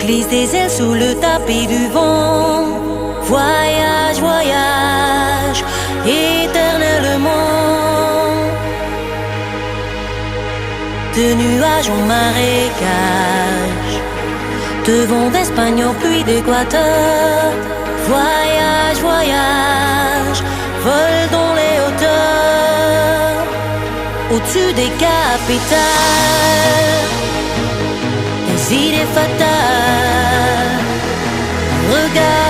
glisse des ailes sous le tapis du vent. Voyage, voyage, éternellement. De nuages en marécage, de vent d'Espagne au puits d'Équateur. Voyage, voyage, vol dans les hauteurs, au-dessus des capitales, les idées fatales. Regarde